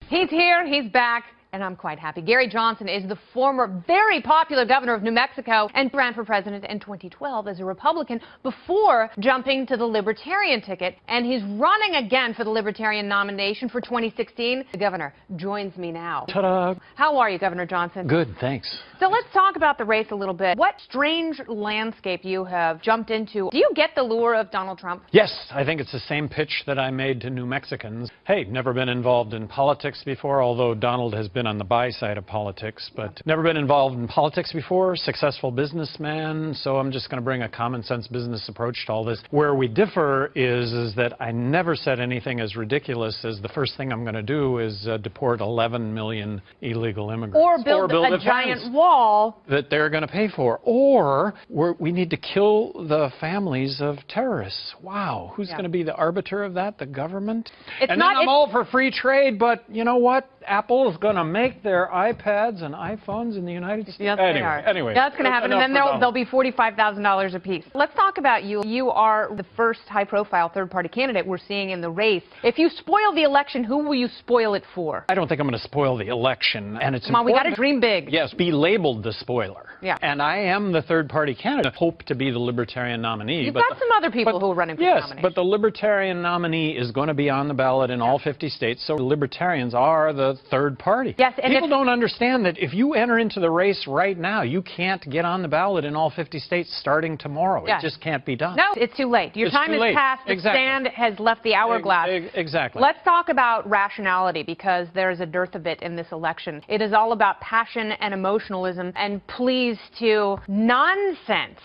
He's here, he's back, and I'm quite happy. Gary Johnson is the former very popular governor of New Mexico and ran for president in 2012 as a Republican before jumping to the Libertarian ticket. And he's running again for the Libertarian nomination for 2016. The governor joins me now. Ta-da! How are you, Governor Johnson? Good, thanks. So let's talk about the race a little bit. What strange landscape you have jumped into. Do you get the lure of Donald Trump? Yes, I think it's the same pitch that I made to New Mexicans. Hey, never been involved in politics before, although Donald has been on the buy side of politics, but never been involved in politics before, successful businessman, so I'm just going to bring a common sense business approach to all this. Where we differ is that I never said anything as ridiculous as the first thing I'm going to do is deport 11 million illegal immigrants. Or build a giant wall that they're going to pay for. Or we need to kill the families of terrorists. Wow, who's going to be the arbiter of that? The government? I'm all for free trade, but you know what? Apple is going to make their iPads and iPhones in the United States. Yes, they are. Anyway, that's going to happen, and then they'll be $45,000 a piece. Let's talk about you. You are the first high-profile third-party candidate we're seeing in the race. If you spoil the election, who will you spoil it for? I don't think I'm going to spoil the election, and it's Come on, we got to dream big. Yes, be labeled the spoiler. Yeah. And I am the third-party candidate. Hope to be the Libertarian nominee. You've got some other people who are running for the nomination. Yes, but the Libertarian nominee is going to be on the ballot in all 50 states, so Libertarians are the third party. Yes, and people don't understand that if you enter into the race right now, you can't get on the ballot in all 50 states starting tomorrow. Yes. It just can't be done. No, it's too late. Your time has passed. The stand has left the hourglass. Exactly. Let's talk about rationality, because there is a dearth of it in this election. It is all about passion and emotionalism and pleas to nonsense.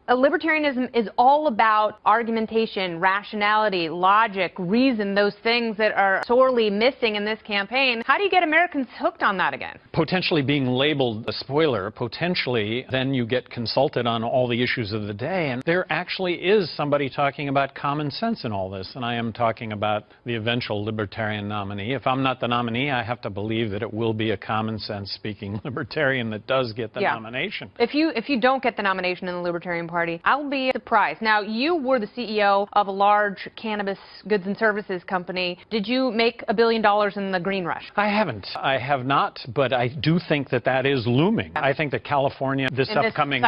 Libertarianism is all about argumentation, rationality, logic, reason, those things that are sorely missing in this campaign. How do you get Americans hooked on that again? Potentially being labeled a spoiler, potentially then you get consulted on all the issues of the day, and there actually is somebody talking about common sense in all this, and I am talking about the eventual Libertarian nominee. If I'm not the nominee, I have to believe that it will be a common sense speaking Libertarian that does get the nomination. If you don't get the nomination in the Libertarian Party, I'll be surprised. Now, you were the CEO of a large cannabis goods and services company. Did you make $1 billion in the green rush? I haven't. I have not, but I do think that that is looming. I think that California, this upcoming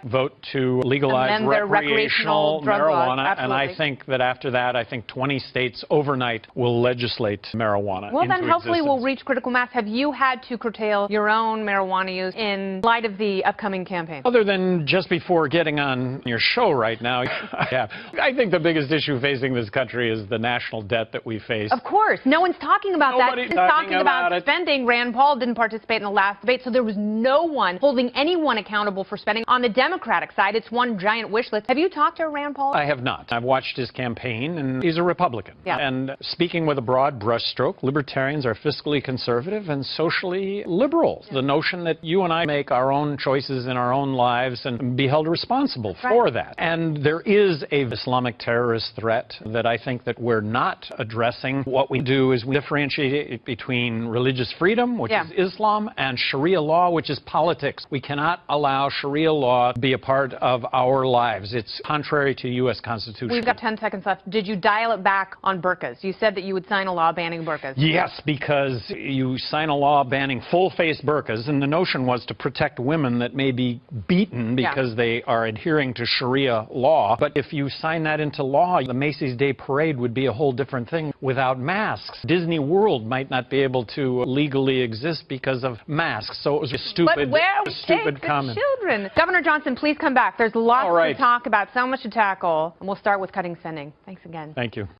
vote to legalize recreational marijuana, and I think that after that, I think 20 states overnight will legislate marijuana. Well, then hopefully we'll reach critical mass. Have you had to curtail your own marijuana use in light of the upcoming campaign? Other than just before getting on your show right now, I think the biggest issue facing this country is the national debt that we face. Of course. No one's talking about that. Nobody's talking about spending. Rand Paul didn't participate in the last debate, so there was no one holding anyone accountable for spending. On the Democratic side, it's one giant wish list. Have you talked to Rand Paul? I have not. I've watched his campaign, and he's a Republican. And speaking with a broad brushstroke, Libertarians are fiscally conservative and socially liberal. The notion that you and I make our own choices in our own lives and be held responsible for that. And there is a Islamic terrorist threat that I think that we're not addressing. What we do is we differentiate between religious freedom, which is Islam, and Sharia law, which is politics. We cannot allow Sharia law to be a part of our lives. It's contrary to U.S. Constitution. We've got 10 seconds left. Did you dial it back on burqas? You said that you would sign a law banning burqas. Yes, because you sign a law banning full-face burqas, and the notion was to protect women that may be beaten because they are adhering to Sharia law. But if you sign that into law, the Macy's Day Parade would be a whole different thing without masks. Disney World might not be able to legally exist because of masks. So it was a stupid comment. Children. Governor Johnson, please come back. There's lots to talk about, so much to tackle. And we'll start with cutting spending. Thanks again. Thank you.